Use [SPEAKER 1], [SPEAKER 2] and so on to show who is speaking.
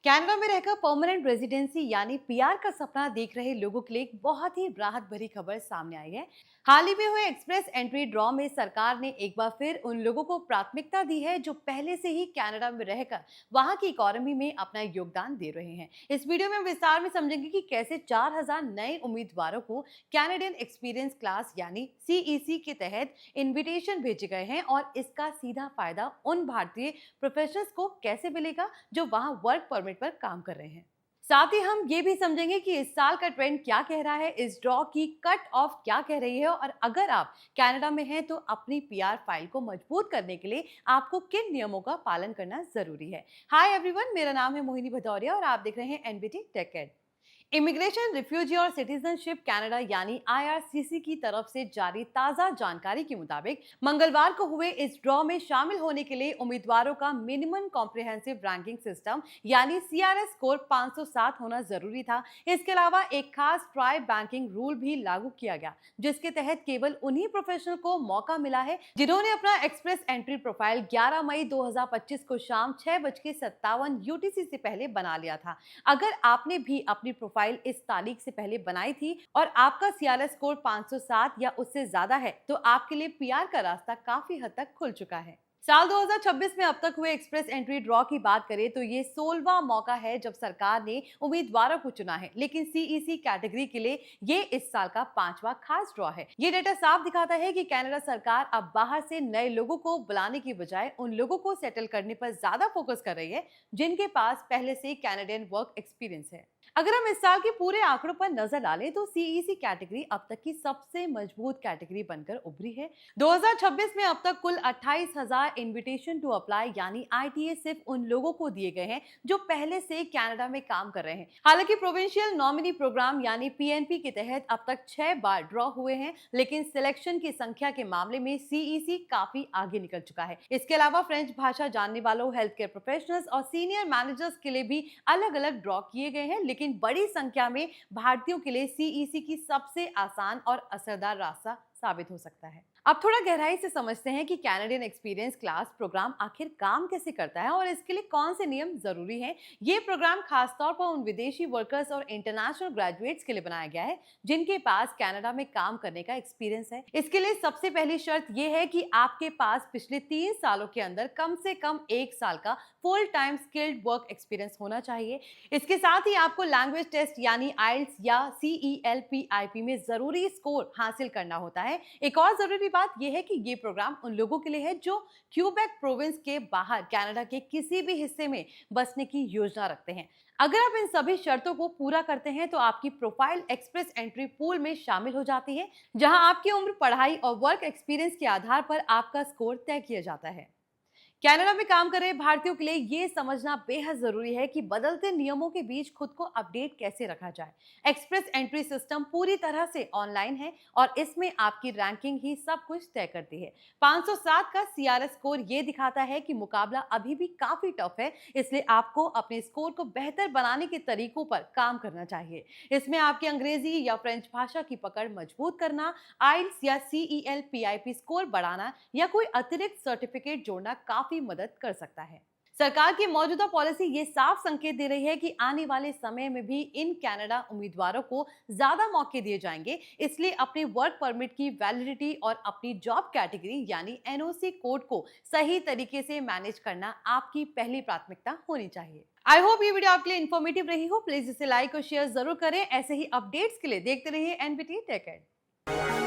[SPEAKER 1] Canada में रहकर permanent residency यानी पीआर का सपना देख रहे लोगों के लिए एक बहुत ही राहत भरी खबर सामने आई है। हाल ही में हुए एक्सप्रेस एंट्री ड्रॉ में सरकार ने एक बार फिर उन लोगों को प्राथमिकता दी है जो पहले से ही कनाडा में रहकर वहां की इकोनॉमी में अपना योगदान दे रहे हैं। इस वीडियो में हम विस्तार में समझेंगे कि कैसे 4000 नए उम्मीदवारों को कैनेडियन एक्सपीरियंस क्लास यानी सीईसी के तहत इनविटेशन भेजे गए हैं और इसका सीधा फायदा उन भारतीय प्रोफेशनल्स को कैसे मिलेगा जो वहां वर्क परमिट पर काम कर रहे हैं। साथ ही हम ये भी समझेंगे कि इस साल का ट्रेंड क्या कह रहा है, इस ड्रॉ की कट ऑफ क्या कह रही है और अगर आप कनाडा में हैं तो अपनी पीआर फाइल को मजबूत करने के लिए आपको किन नियमों का पालन करना जरूरी है। हाय एवरीवन, मेरा नाम है मोहिनी भदौरिया और आप देख रहे हैं NBT tech ed. Immigration, refugee और सिटीजनशिप कनाडा यानी आईआरसीसी की तरफ से जारी ताजा जानकारी के मुताबिक मंगलवार को हुए इस ड्रॉ में शामिल होने के लिए उम्मीदवारों का मिनिमम कॉम्प्रिहेंसिव रैंकिंग सिस्टम यानी सीआरएस स्कोर 507 होना जरूरी था। इसके अलावा एक खास ट्राई बैंकिंग रूल भी लागू किया गया जिसके तहत केवल उन्हीं प्रोफेशनल को मौका मिला है जिन्होंने अपना एक्सप्रेस एंट्री प्रोफाइल 11 मई 2025 को शाम 6:57 यूटीसी से पहले बना लिया था। अगर आपने भी अपनी प्रोफाइल इस तारीख से पहले बनाई थी और आपका सीआरएस स्कोर 507 या उससे ज्यादा है तो आपके लिए पीआर का रास्ता काफी हद तक खुल चुका है। साल 2026 में अब तक हुए एक्सप्रेस एंट्री ड्रॉ की बात करें तो ये 16वां मौका है जब सरकार ने उम्मीदवारों को चुना है, लेकिन सीईसी कैटेगरी के लिए ये इस साल का 5वां खास ड्रॉ है। ये डेटा साफ दिखाता है कि कनाडा सरकार अब बाहर से नए लोगों को बुलाने की बजाय उन लोगों को सेटल करने पर ज्यादा फोकस कर रही है जिनके पास पहले से कैनेडियन वर्क एक्सपीरियंस है। अगर हम इस साल के पूरे आंकड़ों पर नजर डालें तो सीईसी कैटेगरी अब तक की सबसे मजबूत कैटेगरी बनकर उभरी है। 2026 में अब तक कुल 28,000 इनविटेशन टू अप्लाई यानी आईटीए सिर्फ उन लोगों को दिए गए हैं जो पहले से कनाडा में काम कर रहे हैं। हालांकि प्रोविंशियल नॉमिनी प्रोग्राम यानी पीएनपी के तहत अब तक 6 बार ड्रॉ हुए हैं, लेकिन सिलेक्शन की संख्या के मामले में सीईसी काफी आगे निकल चुका है। इसके अलावा फ्रेंच भाषा जानने वालों, हेल्थ केयर प्रोफेशनल्स और सीनियर मैनेजर्स के लिए भी अलग अलग ड्रॉ किए गए हैं, लेकिन बड़ी संख्या में भारतीयों के लिए सीईसी की सबसे आसान और असरदार रास्ता साबित हो सकता है। अब थोड़ा गहराई से समझते हैं कि कैनेडियन एक्सपीरियंस क्लास प्रोग्राम आखिर काम कैसे करता है और इसके लिए कौन से नियम जरूरी हैं। ये प्रोग्राम खासतौर पर उन विदेशी वर्कर्स और इंटरनेशनल ग्रेजुएट्स के लिए बनाया गया है जिनके पास कनाडा में काम करने का एक्सपीरियंस है। इसके लिए सबसे पहली शर्त यह है कि आपके पास पिछले 3 सालों के अंदर कम से कम 1 साल का full time skilled work experience होना चाहिए। इसके साथ ही आपको लैंग्वेज टेस्ट यानी आइल्स या CELPIP में जरूरी स्कोर हासिल करना होता है। एक और जरूरी बात यह है कि ये प्रोग्राम उन लोगों के लिए है जो क्यूबेक प्रोविंस के बाहर कनाडा के किसी भी हिस्से में बसने की योजना रखते हैं। अगर आप इन सभी शर्तों को पूरा करते हैं तो आपकी प्रोफाइल एक्सप्रेस एंट्री पूल में शामिल हो जाती है, जहां आपकी उम्र, पढ़ाई और वर्क एक्सपीरियंस के आधार पर आपका स्कोर तय किया जाता है। कनाडा में काम कर रहे भारतीयों के लिए ये समझना बेहद जरूरी है कि बदलते नियमों के बीच खुद को अपडेट कैसे रखा जाए। एक्सप्रेस एंट्री सिस्टम पूरी तरह से ऑनलाइन है और इसमें आपकी रैंकिंग ही सब कुछ तय करती है। 507 का सीआरएस स्कोर ये दिखाता है कि मुकाबला अभी भी काफी टफ है, इसलिए आपको अपने स्कोर को बेहतर बनाने के तरीकों पर काम करना चाहिए। इसमें आपकी अंग्रेजी या फ्रेंच भाषा की पकड़ मजबूत करना, आइल्स या CELPIP स्कोर बढ़ाना या कोई अतिरिक्त सर्टिफिकेट जोड़ना काफी मदद कर सकता है। सरकार की मौजूदा पॉलिसी ये साफ संकेत दे रही है कि आने वाले समय में भी इन कनाडा उम्मीदवारों को ज्यादा मौके दिए जाएंगे, इसलिए अपने वर्क परमिट की वैलिडिटी और अपनी जॉब कैटेगरी यानी एनओसी कोड को सही तरीके से मैनेज करना आपकी पहली प्राथमिकता होनी चाहिए। आई होप ये वीडियो आपके लिए इंफॉर्मेटिव रही हो। प्लीज इसे लाइक और शेयर जरूर करें। ऐसे ही अपडेट्स के लिए देखते रहिए एनबीटी टेक एड।